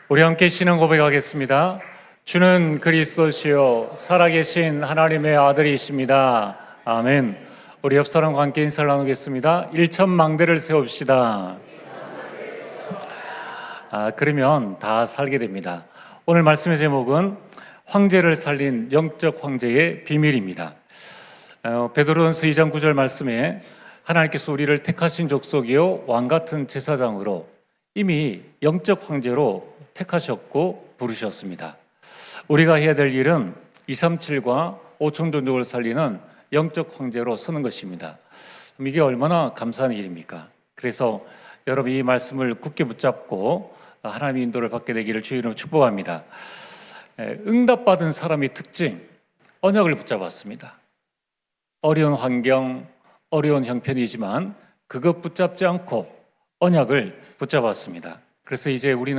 우리 함께 신앙 고백하겠습니다. 주는 그리스도시요 살아계신 하나님의 아들이십니다. 아멘. 우리 옆 사람과 함께 인사를 나누겠습니다. 일천망대를 세웁시다. 그러면 다 살게 됩니다. 오늘 말씀의 제목은 황제를 살린 영적 황제의 비밀입니다. 베드로전서 2장 9절 말씀에 하나님께서 우리를 택하신 족속이요 왕같은 제사장으로 이미 영적 황제로 택하셨고 부르셨습니다. 우리가 해야 될 일은 237과 5천 종족을 살리는 영적 황제로 서는 것입니다. 이게 얼마나 감사한 일입니까? 그래서 여러분 이 말씀을 굳게 붙잡고 하나님의 인도를 받게 되기를 주의 이름으로 축복합니다. 응답받은 사람의 특징, 언약을 붙잡았습니다. 어려운 환경, 어려운 형편이지만 그것 붙잡지 않고 언약을 붙잡았습니다. 그래서 이제 우리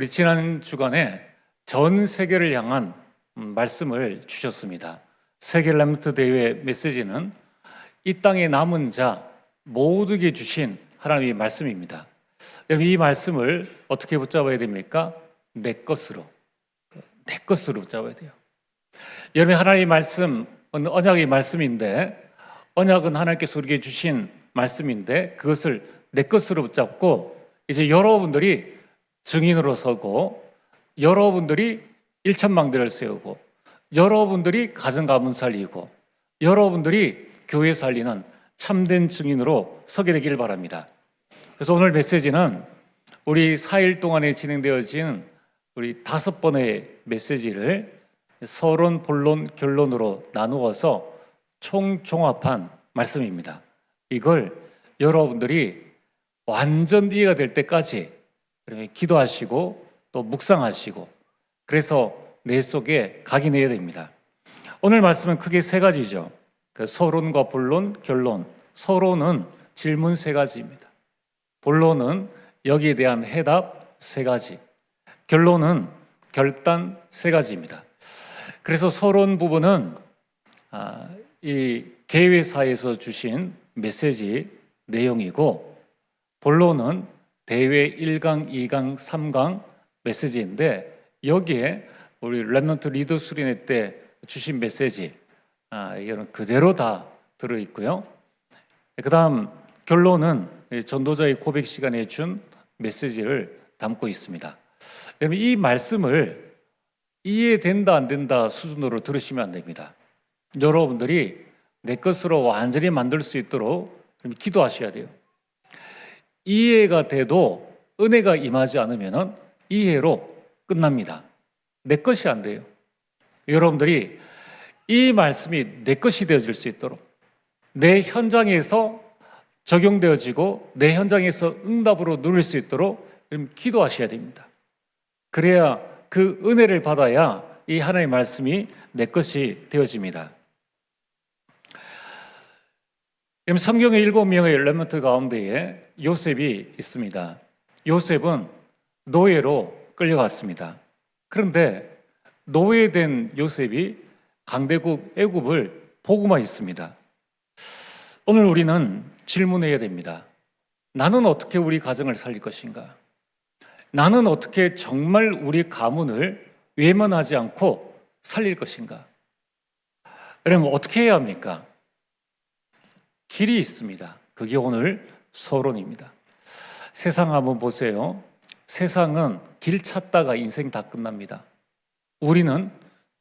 지난 주간에 전 세계를 향한 말씀을 주셨습니다. 세계 렘넌트 대회 메시지는 이 땅에 남은 자 모두에게 주신 하나님의 말씀입니다. 여러분 이 말씀을 어떻게 붙잡아야 됩니까? 내 것으로 붙잡아야 돼요. 여러분 하나님의 말씀, 언약의 말씀인데 언약은 하나님께서 우리에게 주신 말씀인데 그것을 내 것으로 붙잡고 이제 여러분들이 증인으로 서고 여러분들이 일천망대를 세우고 여러분들이 가정 가문 살리고 여러분들이 교회 살리는 참된 증인으로 서게 되기를 바랍니다. 그래서 오늘 메시지는 우리 4일 동안에 진행되어진 우리 5번의 메시지를 서론, 본론, 결론으로 나누어서 총종합한 말씀입니다. 이걸 여러분들이 완전 이해가 될 때까지 기도하시고 또 묵상하시고 그래서 내 속에 각인해야 됩니다. 오늘 말씀은 크게 3가지죠. 서론과 본론, 결론. 서론은 질문 3가지입니다. 본론은 여기에 대한 해답 3가지. 결론은 결단 3가지입니다. 그래서 서론 부분은 이 개회사에서 주신 메시지 내용이고 본론은 대회 1강, 2강, 3강 메시지인데 여기에 우리 렘넌트 리더 수련회 때 주신 메시지 이거는 그대로 다 들어있고요. 그 다음 결론은 전도자의 고백 시간에 준 메시지를 담고 있습니다. 여러분 이 말씀을 이해된다 안 된다 수준으로 들으시면 안 됩니다. 여러분들이 내 것으로 완전히 만들 수 있도록 기도하셔야 돼요. 이해가 돼도 은혜가 임하지 않으면 이해로 끝납니다. 내 것이 안 돼요. 여러분들이 이 말씀이 내 것이 되어질 수 있도록 내 현장에서 적용되어지고 내 현장에서 응답으로 누릴 수 있도록 기도하셔야 됩니다. 그래야 그 은혜를 받아야 이 하나님의 말씀이 내 것이 되어집니다. 성경의 7명의 렘넌트 가운데에 요셉이 있습니다. 요셉은 노예로 끌려갔습니다. 그런데 노예된 요셉이 강대국 애굽을 보고만 있습니다. 오늘 우리는 질문해야 됩니다. 나는 어떻게 우리 가정을 살릴 것인가? 나는 어떻게 정말 우리 가문을 외면하지 않고 살릴 것인가? 여러분 어떻게 해야 합니까? 길이 있습니다. 그게 오늘 서론입니다. 세상 한번 보세요. 세상은 길 찾다가 인생 다 끝납니다. 우리는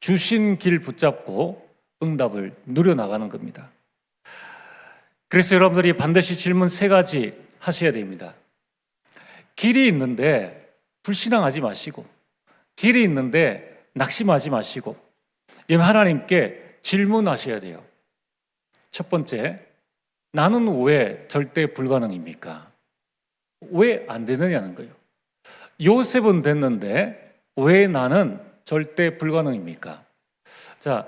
주신 길 붙잡고 응답을 누려나가는 겁니다. 그래서 여러분들이 반드시 질문 3가지 하셔야 됩니다. 길이 있는데 불신앙하지 마시고 길이 있는데 낙심하지 마시고 하나님께 질문하셔야 돼요. 첫 번째, 나는 왜 절대 불가능입니까? 왜 안 되느냐는 거예요. 요셉은 됐는데 왜 나는 절대 불가능입니까? 자,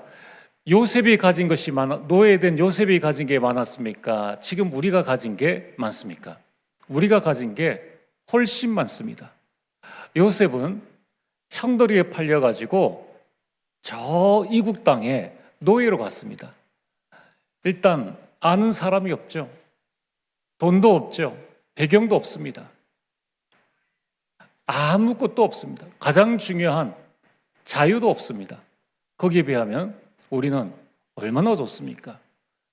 요셉이 가진 것이 노예된 요셉이 가진 게 많았습니까? 지금 우리가 가진 게 많습니까? 우리가 가진 게 훨씬 많습니다. 요셉은 형들이에 팔려가지고 저 이국 땅에 노예로 갔습니다. 일단 아는 사람이 없죠. 돈도 없죠. 배경도 없습니다. 아무것도 없습니다. 가장 중요한 자유도 없습니다. 거기에 비하면 우리는 얼마나 좋습니까?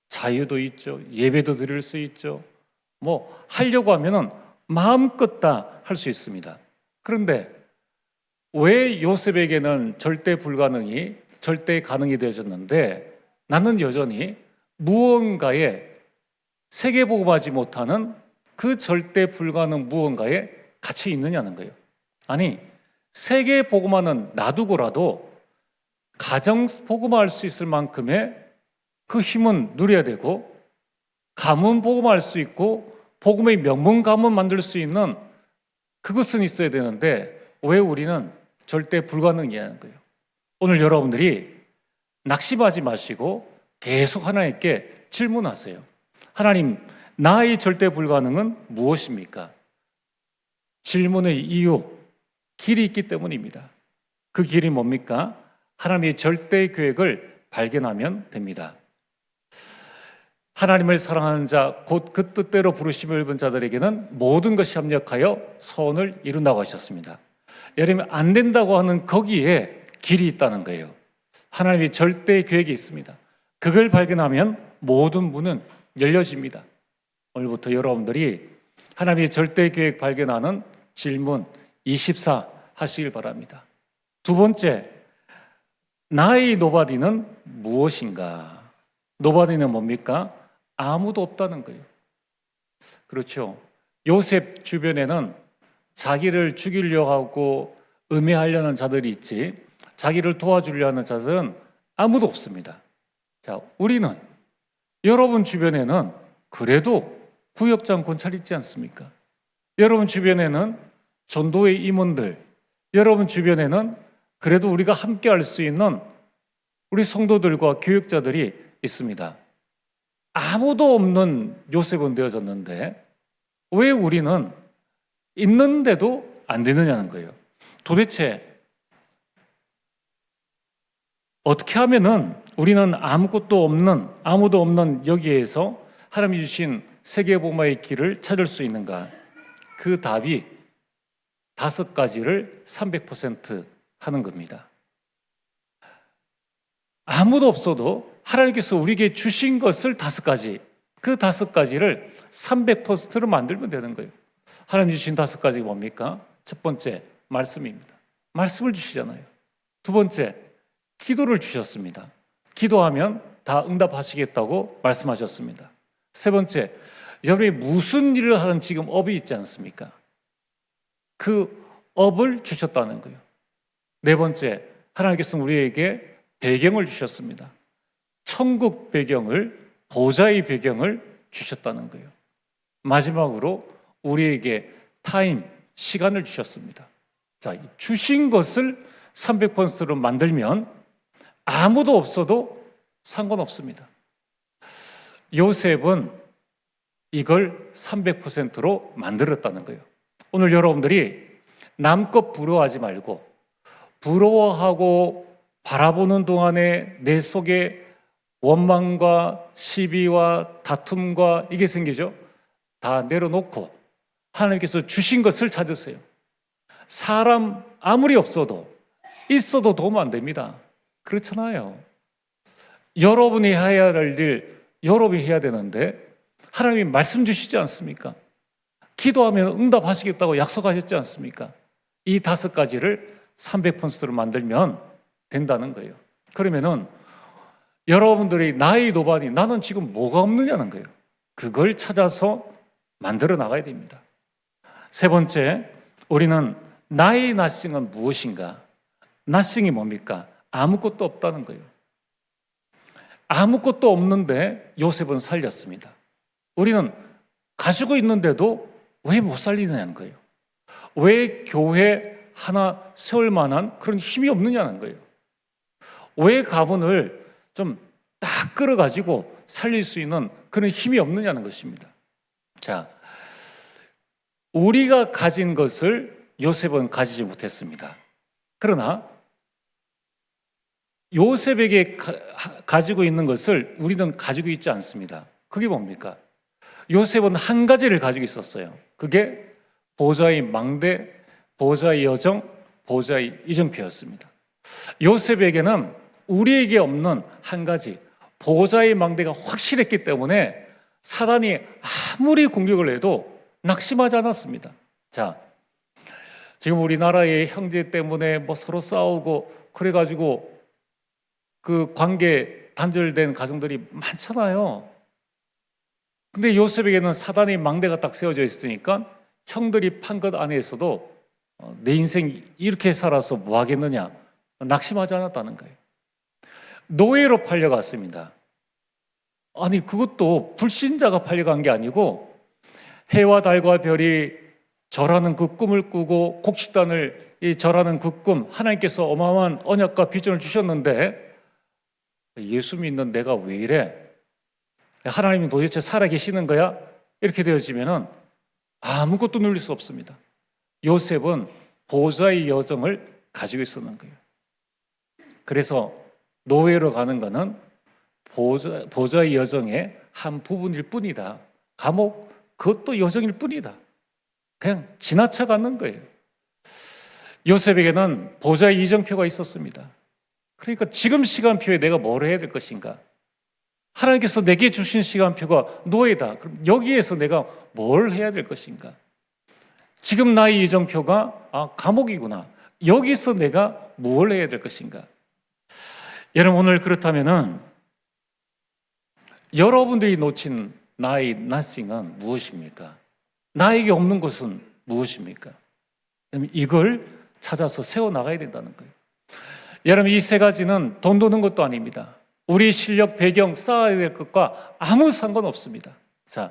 자유도 있죠. 예배도 드릴 수 있죠. 뭐 하려고 하면은 마음껏 다 할 수 있습니다. 그런데 왜 요셉에게는 절대 불가능이 절대 가능이 되어졌는데 나는 여전히 무언가에 세계복음하지 못하는 그 절대 불가능 무언가에 갇혀 있느냐는 거예요. 아니, 세계복음화는 놔두고라도 가정 복음화할 수 있을 만큼의 그 힘은 누려야 되고, 가문 복음화할 수 있고 복음의 명문 가문 만들 수 있는 그것은 있어야 되는데 왜 우리는 절대 불가능이라는 거예요. 오늘 여러분들이 낙심하지 마시고 계속 하나님께 질문하세요. 하나님, 나의 절대 불가능은 무엇입니까? 질문의 이유, 길이 있기 때문입니다. 그 길이 뭡니까? 하나님의 절대 계획을 발견하면 됩니다. 하나님을 사랑하는 자, 곧 그 뜻대로 부르심을 입은 자들에게는 모든 것이 협력하여 소원을 이룬다고 하셨습니다. 여러분, 안 된다고 하는 거기에 길이 있다는 거예요. 하나님의 절대 계획이 있습니다. 그걸 발견하면 모든 문은 열려집니다. 오늘부터 여러분들이 하나님의 절대 계획 발견하는 질문 24 하시길 바랍니다. 두 번째, 나의 노바디는 무엇인가? 노바디는 뭡니까? 아무도 없다는 거예요. 그렇죠. 요셉 주변에는 자기를 죽이려고 하고 음해하려는 자들이 있지, 자기를 도와주려 하는 자들은 아무도 없습니다. 자, 우리는 여러분 주변에는 그래도 구역장 권찰 있지 않습니까? 여러분 주변에는 전도의 임원들, 여러분 주변에는 그래도 우리가 함께 할 수 있는 우리 성도들과 교육자들이 있습니다. 아무도 없는 요셉은 되어졌는데 왜 우리는 있는데도 안 되느냐는 거예요. 도대체 어떻게 하면은 우리는 아무것도 없는, 아무도 없는 여기에서 하나님이 주신 세계복음화의 길을 찾을 수 있는가? 그 답이 5가지를 300% 하는 겁니다. 아무도 없어도 하나님께서 우리에게 주신 것을 5가지, 그 5가지를 300%로 만들면 되는 거예요. 하나님 주신 5가지가 뭡니까? 첫 번째, 말씀입니다. 말씀을 주시잖아요. 두 번째, 기도를 주셨습니다. 기도하면 다 응답하시겠다고 말씀하셨습니다. 세 번째, 여러분이 무슨 일을 하든 지금 업이 있지 않습니까? 그 업을 주셨다는 거예요. 네 번째, 하나님께서는 우리에게 배경을 주셨습니다. 천국 배경을, 보좌의 배경을 주셨다는 거예요. 마지막으로 우리에게 타임, 시간을 주셨습니다. 자, 주신 것을 300%로 만들면 아무도 없어도 상관없습니다. 요셉은 이걸 300%로 만들었다는 거예요. 오늘 여러분들이 남껏 부러워하지 말고, 부러워하고 바라보는 동안에 내 속에 원망과 시비와 다툼과 이게 생기죠. 다 내려놓고 하나님께서 주신 것을 찾으세요. 사람 아무리 없어도 있어도 도움 안 됩니다. 그렇잖아요. 여러분이 해야 할 일 여러분이 해야 되는데 하나님이 말씀 주시지 않습니까? 기도하면 응답하시겠다고 약속하셨지 않습니까? 이 5가지를 300%로 만들면 된다는 거예요. 그러면은 여러분들이 나의 노반이 나는 지금 뭐가 없느냐는 거예요. 그걸 찾아서 만들어 나가야 됩니다. 세 번째, 우리는 나의 nothing은 무엇인가? nothing이 뭡니까? 아무것도 없다는 거예요. 아무것도 없는데 요셉은 살렸습니다. 우리는 가지고 있는데도 왜 못 살리느냐는 거예요. 왜 교회 하나 세울 만한 그런 힘이 없느냐는 거예요. 왜 가문을 좀 딱 끌어가지고 살릴 수 있는 그런 힘이 없느냐는 것입니다. 자, 우리가 가진 것을 요셉은 가지지 못했습니다. 그러나 요셉에게 가지고 있는 것을 우리는 가지고 있지 않습니다. 그게 뭡니까? 요셉은 한 가지를 가지고 있었어요. 그게 보좌의 망대, 보호자의 여정, 보호자의 이정표였습니다. 요셉에게는 우리에게 없는 한 가지 보호자의 망대가 확실했기 때문에 사단이 아무리 공격을 해도 낙심하지 않았습니다. 자, 지금 우리나라의 형제 때문에 뭐 서로 싸우고 그래가지고 그 관계 단절된 가정들이 많잖아요. 근데 요셉에게는 사단의 망대가 딱 세워져 있으니까 형들이 판 것 안에서도 내 인생 이렇게 살아서 뭐 하겠느냐 낙심하지 않았다는 거예요. 노예로 팔려갔습니다. 아니 그것도 불신자가 팔려간 게 아니고 해와 달과 별이 절하는 그 꿈을 꾸고 곡식단을 절하는 그 꿈, 하나님께서 어마어마한 언약과 비전을 주셨는데 예수 믿는 내가 왜 이래? 하나님이 도대체 살아계시는 거야? 이렇게 되어지면은 아무것도 누릴 수 없습니다. 요셉은 보호자의 여정을 가지고 있었는 거예요. 그래서 노예로 가는 것은 보호자의 여정의 한 부분일 뿐이다. 감옥, 그것도 여정일 뿐이다. 그냥 지나쳐가는 거예요. 요셉에게는 보호자의 이정표가 있었습니다. 그러니까 지금 시간표에 내가 뭘 해야 될 것인가? 하나님께서 내게 주신 시간표가 노예다. 그럼 여기에서 내가 뭘 해야 될 것인가? 지금 나의 이정표가 감옥이구나. 여기서 내가 무엇을 해야 될 것인가? 여러분 오늘 그렇다면은 여러분들이 놓친 나의 nothing은 무엇입니까? 나에게 없는 것은 무엇입니까? 이걸 찾아서 세워나가야 된다는 거예요. 여러분 이 세 가지는 돈 도는 것도 아닙니다. 우리 실력, 배경 쌓아야 될 것과 아무 상관없습니다. 자,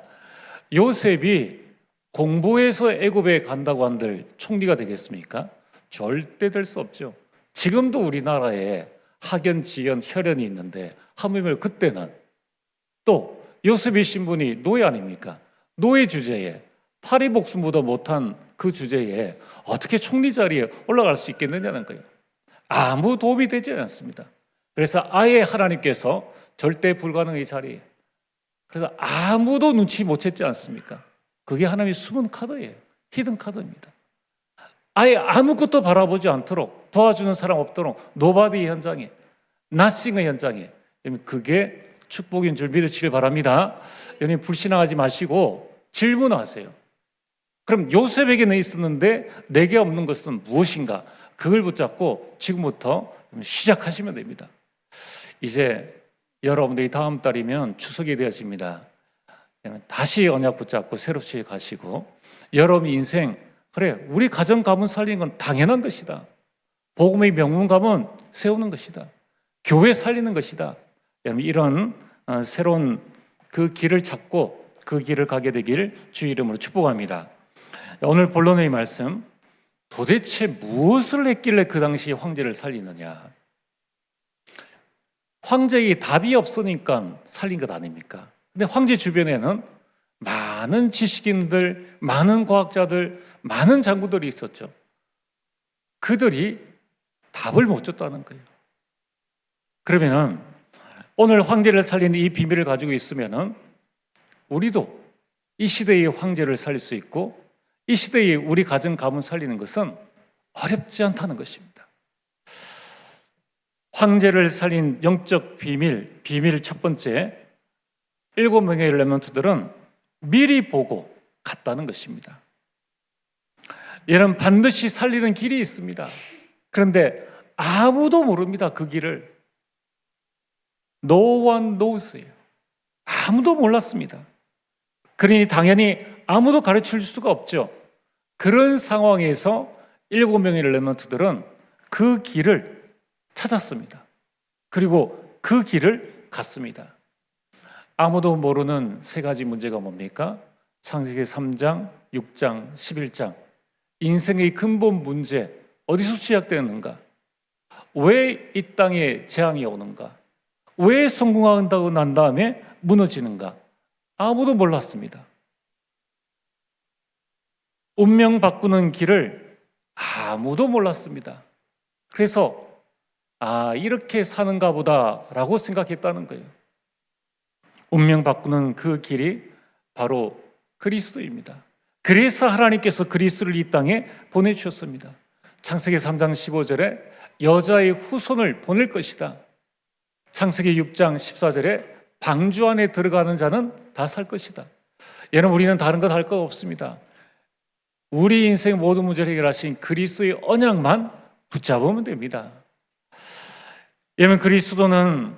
요셉이 공부해서 애굽에 간다고 한들 총리가 되겠습니까? 절대 될 수 없죠. 지금도 우리나라에 학연, 지연, 혈연이 있는데 하물며 그때는 또 요셉의 신분이 노예 아닙니까? 노예 주제에 파리복수보다 못한 그 주제에 어떻게 총리 자리에 올라갈 수 있겠느냐는 거예요. 아무 도움이 되지 않습니다. 그래서 아예 하나님께서 절대 불가능의 자리에 그래서 아무도 눈치 못 챘지 않습니까? 그게 하나님의 숨은 카드예요. 히든 카드입니다. 아예 아무것도 바라보지 않도록 도와주는 사람 없도록 노바디 현장에 나싱의 현장에 그게 축복인 줄 믿으시길 바랍니다. 여러분 불신앙하지 마시고 질문하세요. 그럼 요셉에게는 있었는데 내게 없는 것은 무엇인가? 그걸 붙잡고 지금부터 시작하시면 됩니다. 이제 여러분들이 다음 달이면 추석이 되어집니다. 다시 언약 붙잡고 새롭게 가시고 여러분 인생 그래 우리 가정 가문 살리는 건 당연한 것이다. 복음의 명문 가문 세우는 것이다. 교회 살리는 것이다. 여러분 이런 새로운 그 길을 찾고 그 길을 가게 되길 주 이름으로 축복합니다. 오늘 본론의 말씀 도대체 무엇을 했길래 그 당시 황제를 살리느냐? 황제의 답이 없으니까 살린 것 아닙니까? 근데 황제 주변에는 많은 지식인들, 많은 과학자들, 많은 장군들이 있었죠. 그들이 답을 못 줬다는 거예요. 그러면은 오늘 황제를 살리는 이 비밀을 가지고 있으면은 우리도 이 시대의 황제를 살릴 수 있고 이 시대의 우리 가정 가문 살리는 것은 어렵지 않다는 것입니다. 황제를 살린 영적 비밀 첫 번째 7명의 렘넌트들은 미리 보고 갔다는 것입니다. 여러분 반드시 살리는 길이 있습니다. 그런데 아무도 모릅니다. 그 길을. No one knows예요. 아무도 몰랐습니다. 그러니 당연히 아무도 가르쳐 줄 수가 없죠. 그런 상황에서 7명의 렘넌트들은 그 길을 찾았습니다. 그리고 그 길을 갔습니다. 아무도 모르는 세 가지 문제가 뭡니까? 창세기 3장, 6장, 11장. 인생의 근본 문제, 어디서 시작되는가? 왜 이 땅에 재앙이 오는가? 왜 성공한다고 난 다음에 무너지는가? 아무도 몰랐습니다. 운명 바꾸는 길을 아무도 몰랐습니다. 그래서 이렇게 사는가 보다라고 생각했다는 거예요. 운명 바꾸는 그 길이 바로 그리스도입니다. 그래서 하나님께서 그리스도를 이 땅에 보내주셨습니다. 창세기 3장 15절에 여자의 후손을 보낼 것이다. 창세기 6장 14절에 방주 안에 들어가는 자는 다 살 것이다. 여러분, 우리는 다른 것 할 것 없습니다. 우리 인생 모든 문제를 해결하신 그리스도의 언약만 붙잡으면 됩니다. 여러분, 그리스도는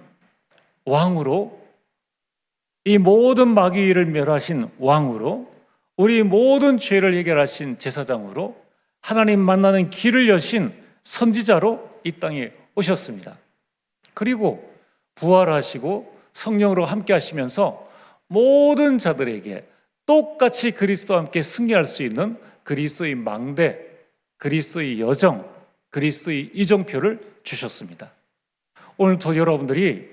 왕으로, 이 모든 마귀를 멸하신 왕으로, 우리 모든 죄를 해결하신 제사장으로, 하나님 만나는 길을 여신 선지자로 이 땅에 오셨습니다. 그리고 부활하시고 성령으로 함께 하시면서 모든 자들에게 똑같이 그리스도와 함께 승리할 수 있는 그리스도의 망대, 그리스도의 여정, 그리스도의 이정표를 주셨습니다. 오늘도 여러분들이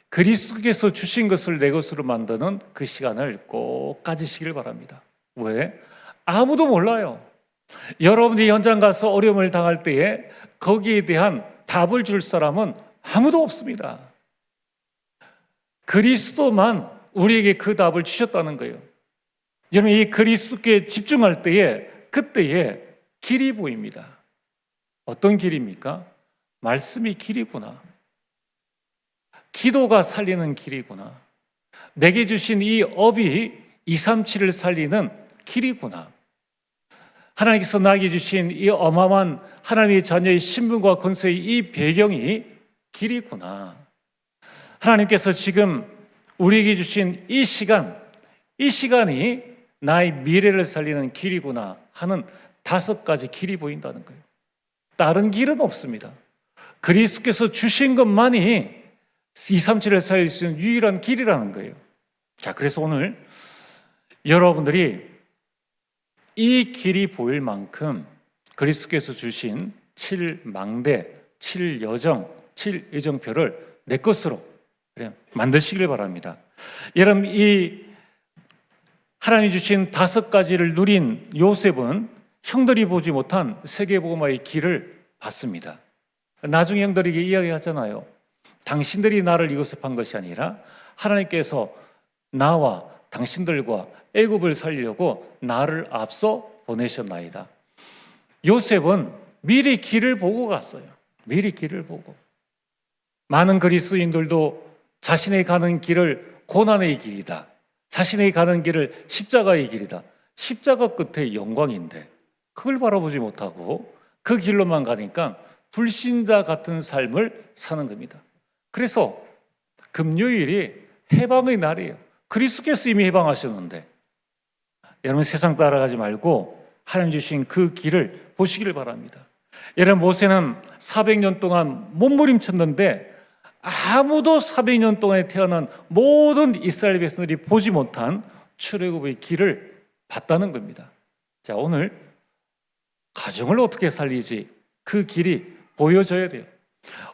그리스도께서 주신 것을 내 것으로 만드는 그 시간을 꼭 가지시길 바랍니다. 왜? 아무도 몰라요. 여러분이 현장 가서 어려움을 당할 때에 거기에 대한 답을 줄 사람은 아무도 없습니다. 그리스도만 우리에게 그 답을 주셨다는 거예요. 여러분, 이 그리스도께 집중할 때에 그때에 길이 보입니다. 어떤 길입니까? 말씀이 길이구나. 기도가 살리는 길이구나. 내게 주신 이 업이 237을 살리는 길이구나. 하나님께서 나에게 주신 이 어마어마한 하나님의 자녀의 신분과 권세의 이 배경이 길이구나. 하나님께서 지금 우리에게 주신 이 시간이 나의 미래를 살리는 길이구나 하는 5가지 길이 보인다는 거예요. 다른 길은 없습니다. 그리스도께서 주신 것만이 237을 살릴 수 있는 유일한 길이라는 거예요. 자, 그래서 오늘 여러분들이 이 길이 보일 만큼 그리스도께서 주신 7망대, 7여정, 7의정표를 내 것으로 만드시길 바랍니다. 여러분, 이 하나님이 주신 5가지를 누린 요셉은 형들이 보지 못한 세계복음화의 길을 봤습니다. 나중에 형들에게 이야기하잖아요. 당신들이 나를 이곳에 판 것이 아니라 하나님께서 나와 당신들과 애굽을 살리려고 나를 앞서 보내셨나이다. 요셉은 미리 길을 보고 갔어요. 미리 길을 보고. 많은 그리스도인들도 자신의 가는 길을 고난의 길이다. 자신의 가는 길을 십자가의 길이다. 십자가 끝에 영광인데 그걸 바라보지 못하고 그 길로만 가니까 불신자 같은 삶을 사는 겁니다. 그래서 금요일이 해방의 날이에요. 그리스도께서 이미 해방하셨는데 여러분, 세상 따라가지 말고 하나님 주신 그 길을 보시기를 바랍니다. 여러분, 모세는 400년 동안 몸부림쳤는데 아무도 400년 동안에 태어난 모든 이스라엘 백성들이 보지 못한 출애굽의 길을 봤다는 겁니다. 자, 오늘 가정을 어떻게 살리지? 그 길이 보여져야 돼요.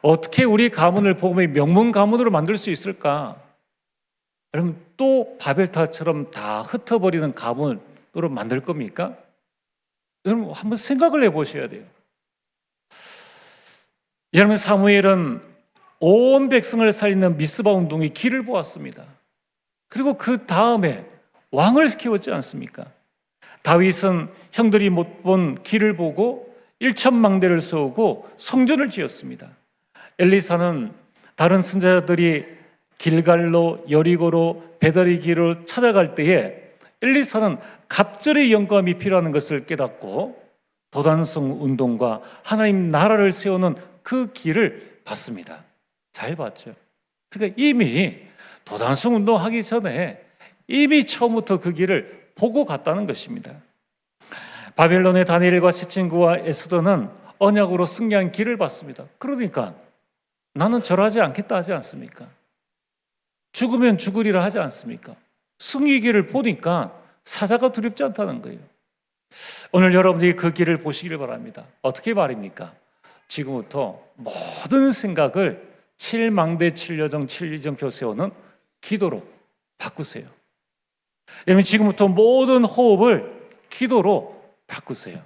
어떻게 우리 가문을 복음의 명문 가문으로 만들 수 있을까? 여러분, 또 바벨탑처럼 다 흩어버리는 가문으로 만들 겁니까? 여러분, 한번 생각을 해보셔야 돼요. 여러분, 사무엘은 온 백성을 살리는 미스바 운동의 길을 보았습니다. 그리고 그 다음에 왕을 키웠지 않습니까? 다윗은 형들이 못 본 길을 보고 1천망대를 세우고 성전을 지었습니다. 엘리사는 다른 선지자들이 길갈로 여리고로 베델의 길을 찾아갈 때에 엘리사는 갑절의 영감이 필요한 것을 깨닫고 도단성 운동과 하나님 나라를 세우는 그 길을 봤습니다. 잘 봤죠. 그러니까 이미 도단성 운동하기 전에 이미 처음부터 그 길을 보고 갔다는 것입니다. 바벨론의 다니엘과 세 친구와 에스더는 언약으로 승리한 길을 봤습니다. 그러니까 나는 절하지 않겠다 하지 않습니까? 죽으면 죽으리라 하지 않습니까? 승리 길을 보니까 사자가 두렵지 않다는 거예요. 오늘 여러분들이 그 길을 보시기를 바랍니다. 어떻게 말입니까? 지금부터 모든 생각을 7망대 7여정 7이정표 세우는 기도로 바꾸세요. 여러분, 지금부터 모든 호흡을 기도로 바꾸세요.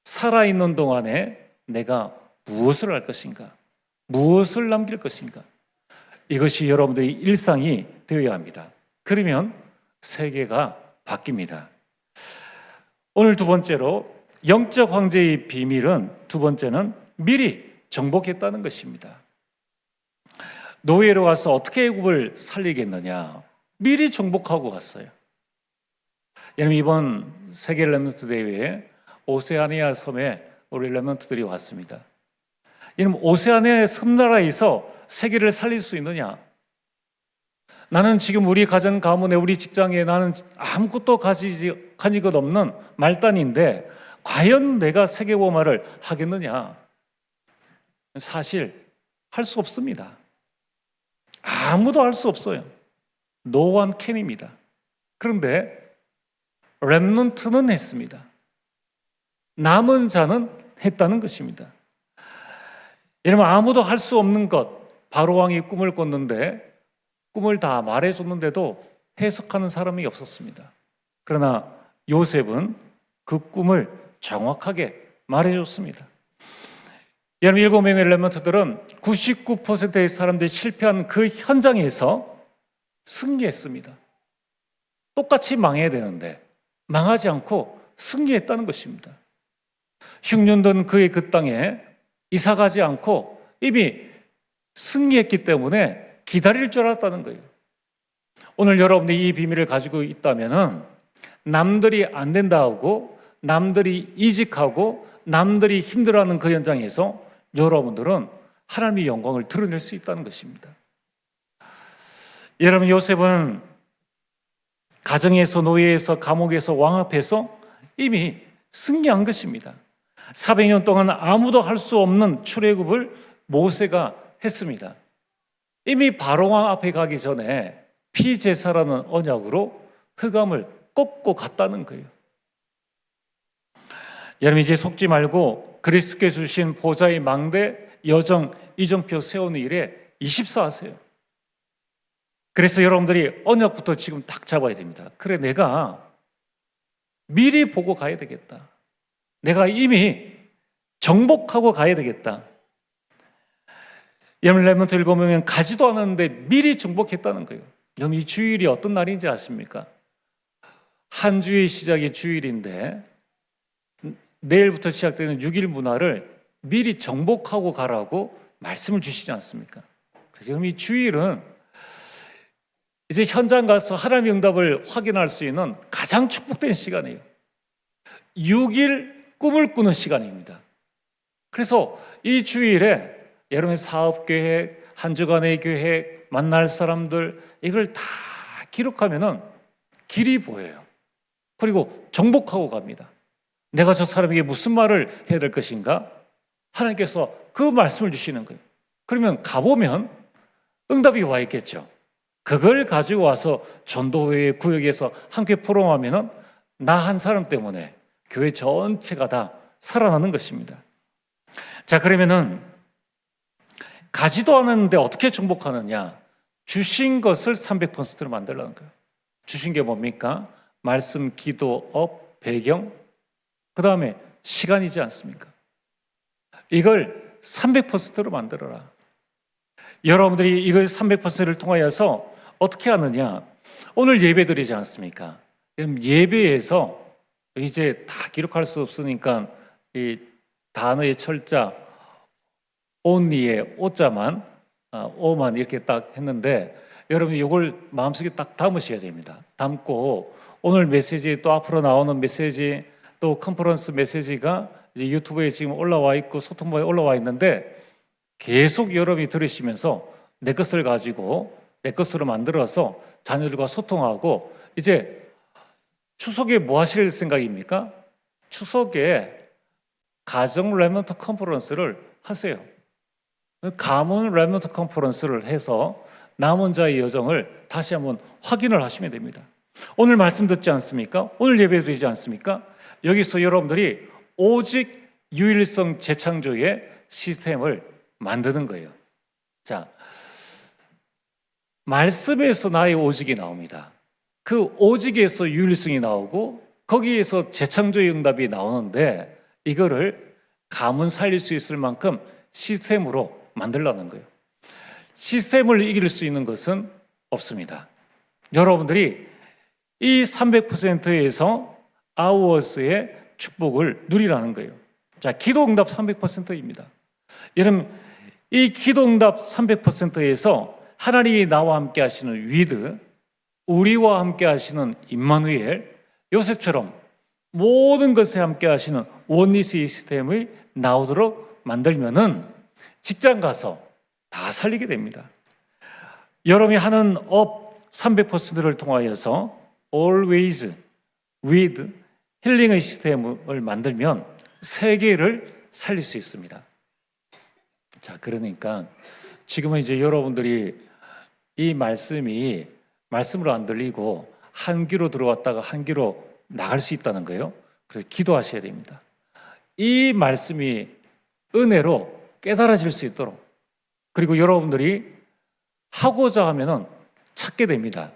살아있는 동안에 내가 무엇을 할 것인가? 무엇을 남길 것인가? 이것이 여러분들의 일상이 되어야 합니다. 그러면 세계가 바뀝니다. 오늘 두 번째로 영적 황제의 비밀은, 두 번째는 미리 정복했다는 것입니다. 노예로 가서 어떻게 애굽을 살리겠느냐, 미리 정복하고 갔어요. 여러분, 이번 세계 렘넌트 대회에 오세아니아 섬에 우리 렘넌트들이 왔습니다. 여러분, 오세아니아 섬나라에서 세계를 살릴 수 있느냐? 나는 지금 우리 가정 가문에, 우리 직장에 나는 아무것도 가진 것 없는 말단인데 과연 내가 세계보마를 하겠느냐? 사실 할 수 없습니다. 아무도 할 수 없어요. No one can입니다. 그런데 렘넌트는 했습니다. 남은 자는 했다는 것입니다. 여러분, 아무도 할 수 없는 것, 바로왕이 꿈을 꿨는데 꿈을 다 말해줬는데도 해석하는 사람이 없었습니다. 그러나 요셉은 그 꿈을 정확하게 말해줬습니다. 여러분, 7명의 렘넌트들은 99%의 사람들이 실패한 그 현장에서 승리했습니다. 똑같이 망해야 되는데 망하지 않고 승리했다는 것입니다. 흉년된 그의 그 땅에 이사가지 않고 이미 승리했기 때문에 기다릴 줄 알았다는 거예요. 오늘 여러분들이 이 비밀을 가지고 있다면 남들이 안 된다 하고 남들이 이직하고 남들이 힘들어하는 그 현장에서 여러분들은 하나님의 영광을 드러낼 수 있다는 것입니다. 여러분, 요셉은 가정에서, 노예에서, 감옥에서, 왕 앞에서 이미 승리한 것입니다. 400년 동안 아무도 할 수 없는 출애굽을 모세가 했습니다. 이미 바로왕 앞에 가기 전에 피제사라는 언약으로 흑암을 꺾고 갔다는 거예요. 여러분, 이제 속지 말고 그리스도께서 주신 보좌의 망대, 여정, 이정표 세우는 일에 24하세요. 그래서 여러분들이 언약부터 지금 딱 잡아야 됩니다. 그래, 내가 미리 보고 가야 되겠다. 내가 이미 정복하고 가야 되겠다. 여러분, 렘넌트 7명은 가지도 않았는데 미리 정복했다는 거예요. 여러분, 이 주일이 어떤 날인지 아십니까? 한 주의 시작이 주일인데 내일부터 시작되는 6일 문화를 미리 정복하고 가라고 말씀을 주시지 않습니까? 그래서 지금 이 주일은 이제 현장 가서 하나님의 응답을 확인할 수 있는 가장 축복된 시간이에요. 6일 꿈을 꾸는 시간입니다. 그래서 이 주일에 여러분의 사업 계획, 한 주간의 계획, 만날 사람들, 이걸 다 기록하면은 길이 보여요. 그리고 정복하고 갑니다. 내가 저 사람에게 무슨 말을 해야 될 것인가? 하나님께서 그 말씀을 주시는 거예요. 그러면 가보면 응답이 와 있겠죠. 그걸 가지고 와서 전도회 구역에서 함께 포럼하면은 나 한 사람 때문에 교회 전체가 다 살아나는 것입니다. 자, 그러면은 가지도 않았는데 어떻게 정복하느냐? 주신 것을 300%로 만들라는 거예요. 주신 게 뭡니까? 말씀, 기도, 업, 배경, 그 다음에 시간이지 않습니까? 이걸 300%로 만들어라. 여러분들이 이걸 300%를 통하여서 어떻게 하느냐? 오늘 예배 드리지 않습니까? 예배에서 이제 다 기록할 수 없으니까 이 단어의 철자, only의 오자만, 오만 이렇게 딱 했는데 여러분이 이걸 마음속에 딱 담으셔야 됩니다. 담고 오늘 메시지, 또 앞으로 나오는 메시지, 또 컨퍼런스 메시지가 이제 유튜브에 지금 올라와 있고 소통방에 올라와 있는데 계속 여러분이 들으시면서 내 것을 가지고 내 것으로 만들어서 자녀들과 소통하고, 이제 추석에 뭐 하실 생각입니까? 추석에 가정 렘넌트 컨퍼런스를 하세요. 가문 렘넌트 컨퍼런스를 해서 남은 자의 여정을 다시 한번 확인을 하시면 됩니다. 오늘 말씀 듣지 않습니까? 오늘 예배 드리지 않습니까? 여기서 여러분들이 오직 유일성 재창조의 시스템을 만드는 거예요. 자, 말씀에서 나의 오직이 나옵니다. 그 오직에서 유일성이 나오고 거기에서 재창조의 응답이 나오는데 이거를 가문 살릴 수 있을 만큼 시스템으로 만들라는 거예요. 시스템을 이길 수 있는 것은 없습니다. 여러분들이 이 300%에서 hours의 축복을 누리라는 거예요. 자, 기도응답 300%입니다. 여러분, 이 기도응답 300%에서 하나님이 나와 함께 하시는 with, 우리와 함께 하시는 임마누엘, 요셉처럼 모든 것에 함께 하시는 원리스 시스템이 나오도록 만들면은 직장 가서 다 살리게 됩니다. 여러분이 하는 업 300%를 통하여서 always with 힐링의 시스템을 만들면 세계를 살릴 수 있습니다. 자, 그러니까 지금은 이제 여러분들이 이 말씀이 말씀으로 안 들리고 한 귀로 들어왔다가 한 귀로 나갈 수 있다는 거예요. 그래서 기도하셔야 됩니다. 이 말씀이 은혜로 깨달아질 수 있도록, 그리고 여러분들이 하고자 하면은 찾게 됩니다.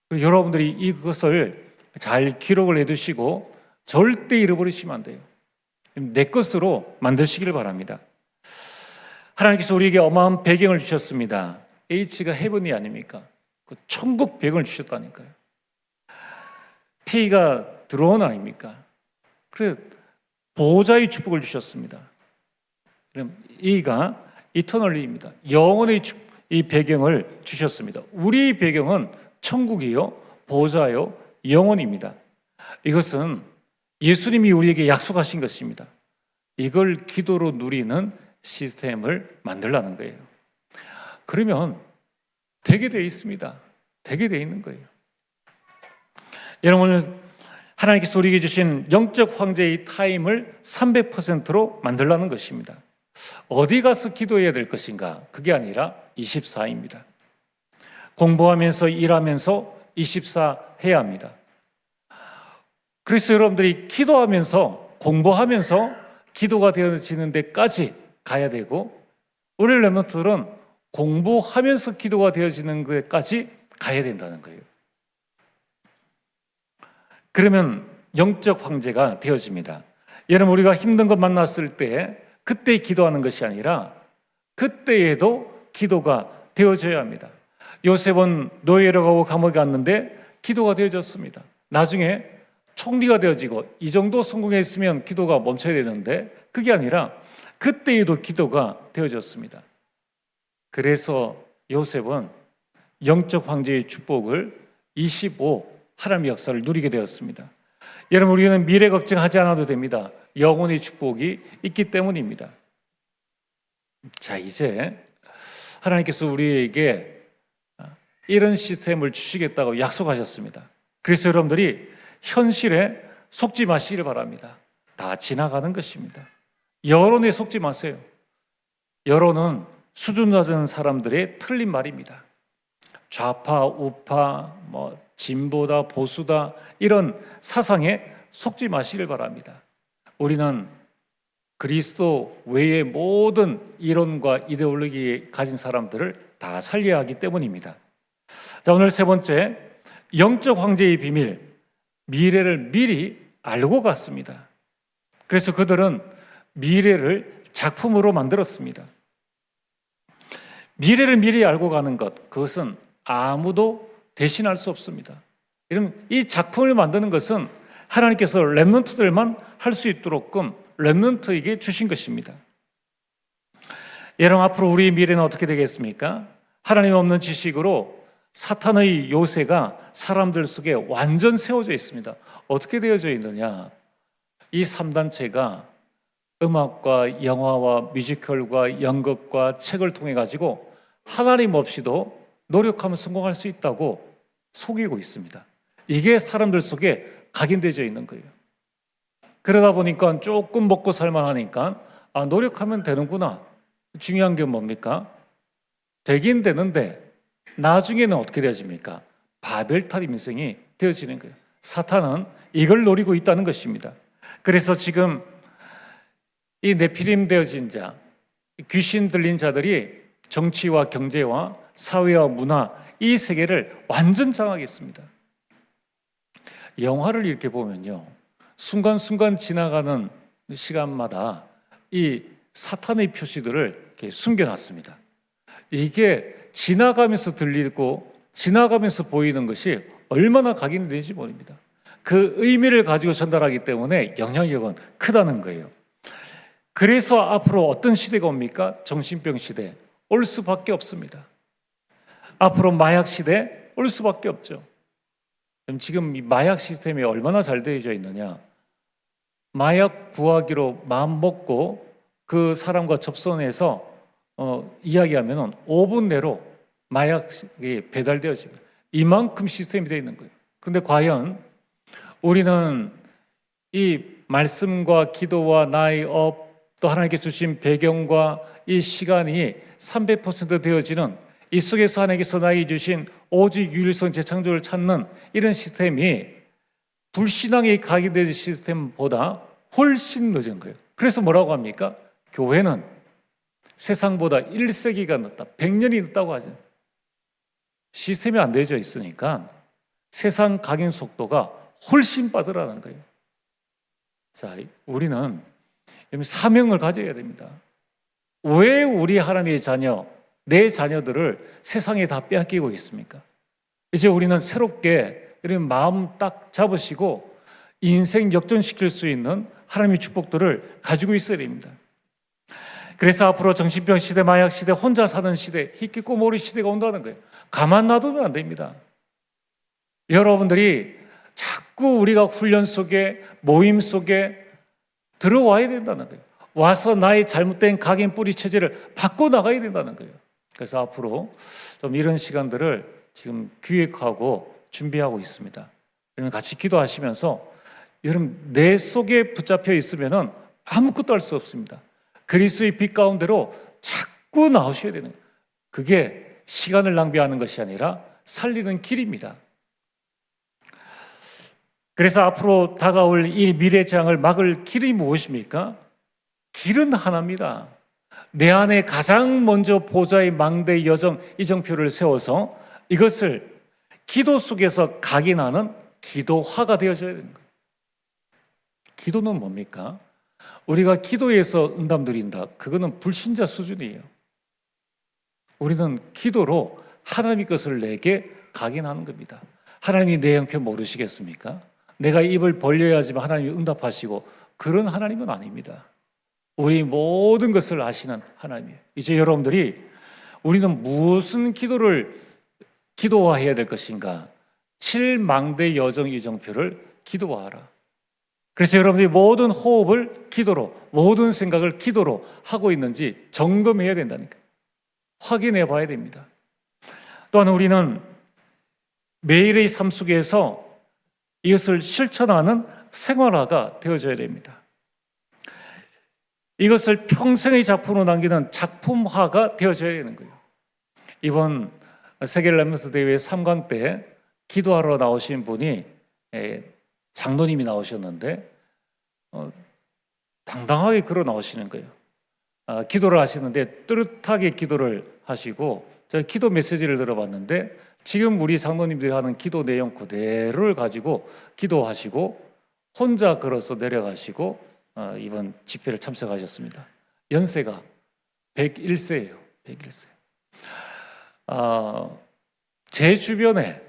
그리고 여러분들이 이것을 잘 기록을 해두시고 절대 잃어버리시면 안 돼요. 내 것으로 만드시길 바랍니다. 하나님께서 우리에게 어마어마한 배경을 주셨습니다. H가 헤븐이 아닙니까? 그 천국 배경을 주셨다니까요. T가 드론 아닙니까? 그래 보호자의 축복을 주셨습니다. 그럼 E가 이터널리입니다. 영원의 이 배경을 주셨습니다. 우리 배경은 천국이요, 보호자요, 영원입니다. 이것은 예수님이 우리에게 약속하신 것입니다. 이걸 기도로 누리는 시스템을 만들라는 거예요. 그러면 되게 되어 있습니다. 되게 되어 있는 거예요. 여러분, 오늘 하나님께서 우리에게 주신 영적 황제의 타임을 300%로 만들라는 것입니다. 어디 가서 기도해야 될 것인가? 그게 아니라 24입니다. 공부하면서 일하면서 24 해야 합니다. 그래서 여러분들이 기도하면서 공부하면서 기도가 되어지는 데까지 가야 되고, 우리 렘넌트들은 공부하면서 기도가 되어지는 데까지 가야 된다는 거예요. 그러면 영적 황제가 되어집니다. 여러분, 우리가 힘든 것 만났을 때 그때 기도하는 것이 아니라 그때에도 기도가 되어져야 합니다. 요셉은 노예로 가고 감옥에 갔는데 기도가 되어졌습니다. 나중에 총리가 되어지고 이 정도 성공했으면 기도가 멈춰야 되는데 그게 아니라 그때에도 기도가 되어졌습니다. 그래서 요셉은 영적 황제의 축복을 25 하나님의 역사를 누리게 되었습니다. 여러분, 우리는 미래 걱정하지 않아도 됩니다. 영혼의 축복이 있기 때문입니다. 자, 이제 하나님께서 우리에게 이런 시스템을 주시겠다고 약속하셨습니다. 그래서 여러분들이 현실에 속지 마시기를 바랍니다. 다 지나가는 것입니다. 여론에 속지 마세요. 여론은 수준 낮은 사람들의 틀린 말입니다. 좌파, 우파, 진보다, 보수다, 이런 사상에 속지 마시길 바랍니다. 우리는 그리스도 외의 모든 이론과 이데올로기 가진 사람들을 다 살려야 하기 때문입니다. 자, 오늘 세 번째, 영적 황제의 비밀, 미래를 미리 알고 갔습니다. 그래서 그들은 미래를 작품으로 만들었습니다. 미래를 미리 알고 가는 것, 그것은 아무도 대신할 수 없습니다. 여러분, 이 작품을 만드는 것은 하나님께서 렘넌트들만 할 수 있도록끔 렘넌트에게 주신 것입니다. 여러분, 앞으로 우리의 미래는 어떻게 되겠습니까? 하나님 없는 지식으로 사탄의 요새가 사람들 속에 완전 세워져 있습니다. 어떻게 되어져 있느냐? 이 3단체가 음악과 영화와 뮤지컬과 연극과 책을 통해 가지고 하나님 없이도 노력하면 성공할 수 있다고 속이고 있습니다. 이게 사람들 속에 각인되어 있는 거예요. 그러다 보니까 조금 먹고 살만하니까 노력하면 되는구나. 중요한 게 뭡니까? 되긴 되는데 나중에는 어떻게 되어집니까? 바벨탑 인생이 되어지는 거예요. 사탄은 이걸 노리고 있다는 것입니다. 그래서 지금 이 네피림 되어진 자, 귀신 들린 자들이 정치와 경제와 사회와 문화, 이 세계를 완전 장악했습니다. 영화를 이렇게 보면요, 순간순간 지나가는 시간마다 이 사탄의 표시들을 이렇게 숨겨놨습니다. 이게 지나가면서 들리고 지나가면서 보이는 것이 얼마나 각인되는지 모릅니다. 그 의미를 가지고 전달하기 때문에 영향력은 크다는 거예요. 그래서 앞으로 어떤 시대가 옵니까? 정신병 시대 올 수밖에 없습니다. 앞으로 마약 시대 올 수밖에 없죠. 그럼 지금 이 마약 시스템이 얼마나 잘 되어져 있느냐? 마약 구하기로 마음 먹고 그 사람과 접선해서 이야기하면 5분 내로 마약이 배달되어집니다. 이만큼 시스템이 되어 있는 거예요. 그런데 과연 우리는 이 말씀과 기도와 나의 업 또 하나님께 주신 배경과 이 시간이 300% 되어지는 이 속에서 하나님께서 나에게 주신 오직 유일성 재창조를 찾는 이런 시스템이 불신앙에 각인된 시스템보다 훨씬 늦은 거예요. 그래서 뭐라고 합니까? 교회는 세상보다 1세기가 늦다, 100년이 늦다고 하죠. 시스템이 안 되어져 있으니까 세상 각인 속도가 훨씬 빠르다는 거예요. 자, 우리는 사명을 가져야 됩니다. 왜 우리 하나님의 자녀, 내 자녀들을 세상에 다 빼앗기고 있습니까? 이제 우리는 새롭게 이런 마음 딱 잡으시고 인생 역전시킬 수 있는 하나님의 축복들을 가지고 있어야 됩니다. 그래서 앞으로 정신병 시대, 마약 시대, 혼자 사는 시대, 히키코모리 시대가 온다는 거예요. 가만 놔두면 안 됩니다. 여러분들이 자꾸 우리가 훈련 속에, 모임 속에 들어와야 된다는 거예요. 와서 나의 잘못된 각인 뿌리 체제를 바꿔나가야 된다는 거예요. 그래서 앞으로 좀 이런 시간들을 지금 기획하고 준비하고 있습니다. 그러면 같이 기도하시면서 여러분 내 속에 붙잡혀 있으면 아무것도 할 수 없습니다. 그리스도의 빛 가운데로 자꾸 나오셔야 되는 거예요. 그게 시간을 낭비하는 것이 아니라 살리는 길입니다. 그래서 앞으로 다가올 이 미래장을 막을 길이 무엇입니까? 길은 하나입니다. 내 안에 가장 먼저 보좌의 망대 여정 이정표를 세워서 이것을 기도 속에서 각인하는 기도화가 되어져야 되는 거예요. 기도는 뭡니까? 우리가 기도에서 응답 누린다. 그거는 불신자 수준이에요. 우리는 기도로 하나님의 것을 내게 각인하는 겁니다. 하나님이 내 형편 모르시겠습니까? 내가 입을 벌려야지만 하나님이 응답하시고 그런 하나님은 아닙니다. 우리 모든 것을 아시는 하나님이에요. 이제 여러분들이 우리는 무슨 기도를 기도화해야 될 것인가? 7망대 여정 이정표를 기도화하라. 그래서 여러분들이 모든 호흡을 기도로, 모든 생각을 기도로 하고 있는지 점검해야 된다니까. 확인해 봐야 됩니다. 또한 우리는 매일의 삶 속에서 이것을 실천하는 생활화가 되어져야 됩니다. 이것을 평생의 작품으로 남기는 작품화가 되어져야 되는 거예요. 이번 세계 렘넌트 대회 3강 때 기도하러 나오신 분이 장로님이 나오셨는데 당당하게 걸어 나오시는 거예요. 기도를 하시는데 뚜렷하게 기도를 하시고 제가 기도 메시지를 들어봤는데 지금 우리 장로님들이 하는 기도 내용 그대로를 가지고 기도하시고 혼자 걸어서 내려가시고 이번 집회를 참석하셨습니다. 연세가 101세예요. 101세. 제 주변에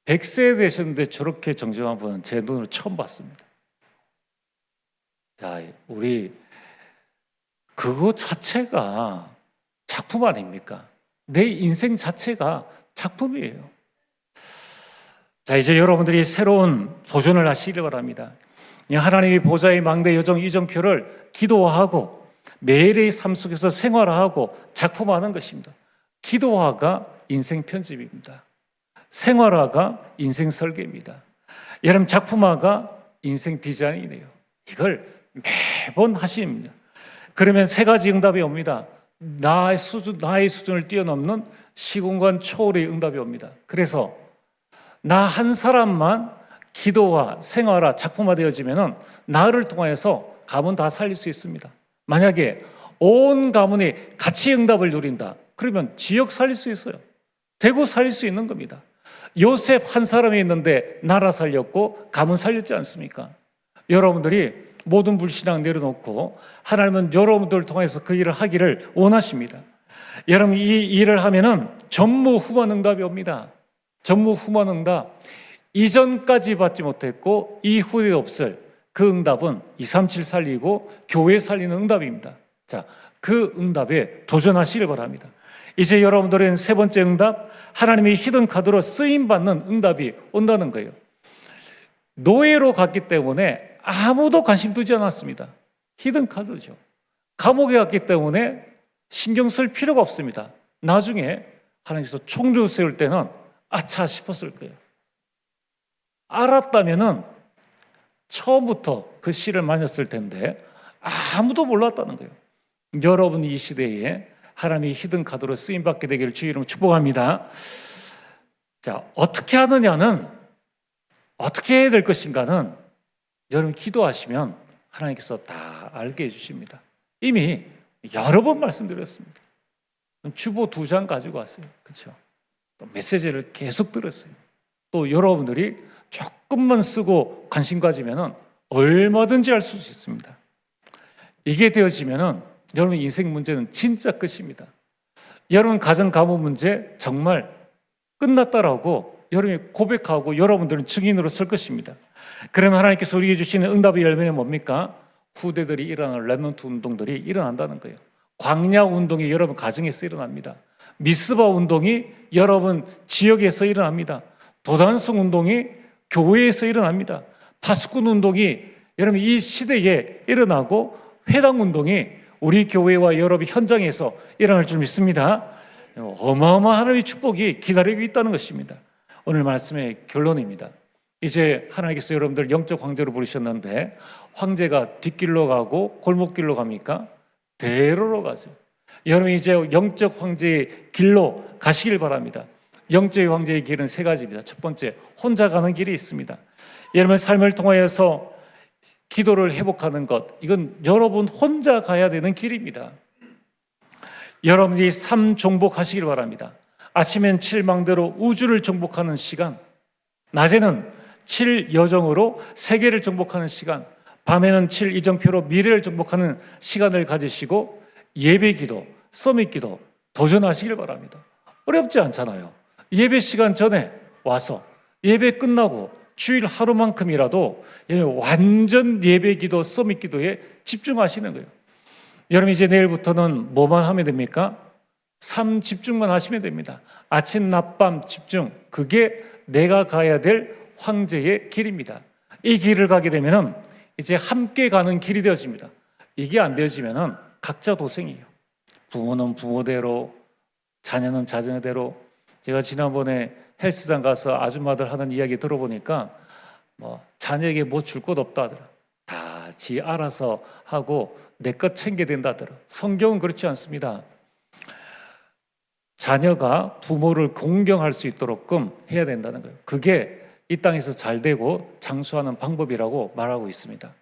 100세 되셨는데 저렇게 정정한 분은 제 눈으로 처음 봤습니다. 자, 우리 그거 자체가 작품 아닙니까? 내 인생 자체가 작품이에요. 자, 이제 여러분들이 새로운 도전을 하시길 바랍니다. 하나님의 보좌의 망대 여정 이정표를 기도화하고 매일의 삶 속에서 생활화하고 작품화하는 것입니다. 기도화가 인생 편집입니다. 생활화가 인생 설계입니다. 여러분 작품화가 인생 디자인이네요. 이걸 매번 하십니다. 그러면 세 가지 응답이 옵니다. 나의 수준을 뛰어넘는 시공간 초월의 응답이 옵니다. 그래서 나 한 사람만 기도와 생활화, 작품화되어지면 나를 통해서 가문 다 살릴 수 있습니다. 만약에 온 가문이 같이 응답을 누린다. 그러면 지역 살릴 수 있어요. 대구 살릴 수 있는 겁니다. 요셉 한 사람이 있는데 나라 살렸고 가문 살렸지 않습니까? 여러분들이 모든 불신앙 내려놓고 하나님은 여러분들을 통해서 그 일을 하기를 원하십니다. 여러분 이 일을 하면은 전무후무한 응답이 옵니다. 전무후무한 응답. 이전까지 받지 못했고 이후에 없을 그 응답은 237 살리고 교회 살리는 응답입니다. 자, 그 응답에 도전하시길 바랍니다. 이제 여러분들은 세 번째 응답, 하나님의 히든 카드로 쓰임받는 응답이 온다는 거예요. 노예로 갔기 때문에 아무도 관심 두지 않았습니다. 히든 카드죠. 감옥에 갔기 때문에 신경 쓸 필요가 없습니다. 나중에 하나님께서 총주 세울 때는 아차 싶었을 거예요. 알았다면은 처음부터 그 씨를 맞았을 텐데 아무도 몰랐다는 거예요. 여러분이 이 시대에 하나님의 히든 카드로 쓰임받게 되기를 주의 이름으로 축복합니다. 자, 어떻게 하느냐는, 어떻게 해야 될 것인가는 여러분 기도하시면 하나님께서 다 알게 해주십니다. 이미 여러 번 말씀드렸습니다. 주보 2장 가지고 왔어요. 그렇죠? 또 메시지를 계속 들었어요. 또 여러분들이 조금만 쓰고 관심 가지면 얼마든지 할 수 있습니다. 이게 되어지면 여러분 인생 문제는 진짜 끝입니다. 여러분 가정 가문 문제 정말 끝났다라고 여러분이 고백하고 여러분들은 증인으로 설 것입니다. 그러면 하나님께서 우리에게 주시는 응답의 열매는 뭡니까? 후대들이 일어나는 렘넌트 운동들이 일어난다는 거예요. 광야 운동이 여러분 가정에서 일어납니다. 미스바 운동이 여러분 지역에서 일어납니다. 도단성 운동이 교회에서 일어납니다. 파수꾼 운동이 여러분 이 시대에 일어나고 회당 운동이 우리 교회와 여러분 현장에서 일어날 줄 믿습니다. 어마어마한 하나님의 축복이 기다리고 있다는 것입니다. 오늘 말씀의 결론입니다. 이제 하나님께서 여러분들 영적 황제로 부르셨는데 황제가 뒷길로 가고 골목길로 갑니까? 대로로 가죠. 여러분 이제 영적 황제의 길로 가시길 바랍니다. 영적 황제의 길은 3가지입니다. 첫 번째, 혼자 가는 길이 있습니다. 여러분 삶을 통하여서 기도를 회복하는 것, 이건 여러분 혼자 가야 되는 길입니다. 여러분이 삶 정복하시길 바랍니다. 아침엔 7망대로 우주를 정복하는 시간, 낮에는 7여정으로 세계를 정복하는 시간, 밤에는 7이정표로 미래를 정복하는 시간을 가지시고 예배 기도, 서밋 기도 도전하시길 바랍니다. 어렵지 않잖아요. 예배 시간 전에 와서 예배 끝나고 주일 하루만큼이라도 완전 예배 기도, 서밋 기도에 집중하시는 거예요. 여러분 이제 내일부터는 뭐만 하면 됩니까? 삶 집중만 하시면 됩니다. 아침, 낮밤 집중, 그게 내가 가야 될 황제의 길입니다. 이 길을 가게 되면 이제 함께 가는 길이 되어집니다. 이게 안 되어지면 각자 도생이에요. 부모는 부모대로, 자녀는 자녀대로. 제가 지난번에 헬스장 가서 아줌마들 하는 이야기 들어보니까 자녀에게 뭐 줄 것 없다 하더라. 다 지 알아서 하고 내 것 챙겨야 된다 하더라. 성경은 그렇지 않습니다. 자녀가 부모를 공경할 수 있도록끔 해야 된다는 거예요. 그게 이 땅에서 잘 되고 장수하는 방법이라고 말하고 있습니다.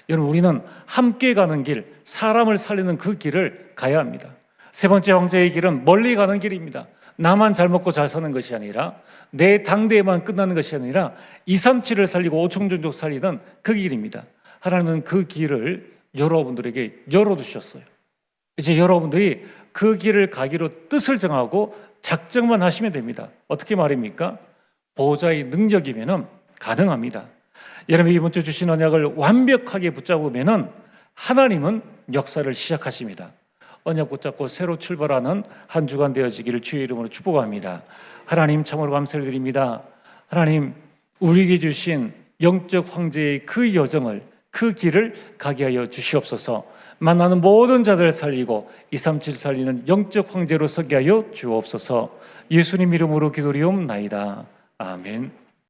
여러분 우리는 함께 가는 길, 사람을 살리는 그 길을 가야 합니다. 세 번째 황제의 길은 멀리 가는 길입니다. 나만 잘 먹고 잘 사는 것이 아니라 내 당대에만 끝나는 것이 아니라 237을 살리고 5청종족 살리는 그 길입니다. 하나님은 그 길을 여러분들에게 열어두셨어요. 이제 여러분들이 그 길을 가기로 뜻을 정하고 작정만 하시면 됩니다. 어떻게 말입니까? 보호자의 능력이면 가능합니다. 여러분 이번 주 주신 언약을 완벽하게 붙잡으면 하나님은 역사를 시작하십니다. 언약 붙잡고 새로 출발하는 한 주간 되어지기를 주의 이름으로 축복합니다. 하나님 참으로 감사를 드립니다. 하나님 우리에게 주신 영적 황제의 그 여정을, 그 길을 가게 하여 주시옵소서. 만나는 모든 자들을 살리고 237 살리는 영적 황제로 서게 하여 주옵소서. 예수님 이름으로 기도리옵나이다. 아멘.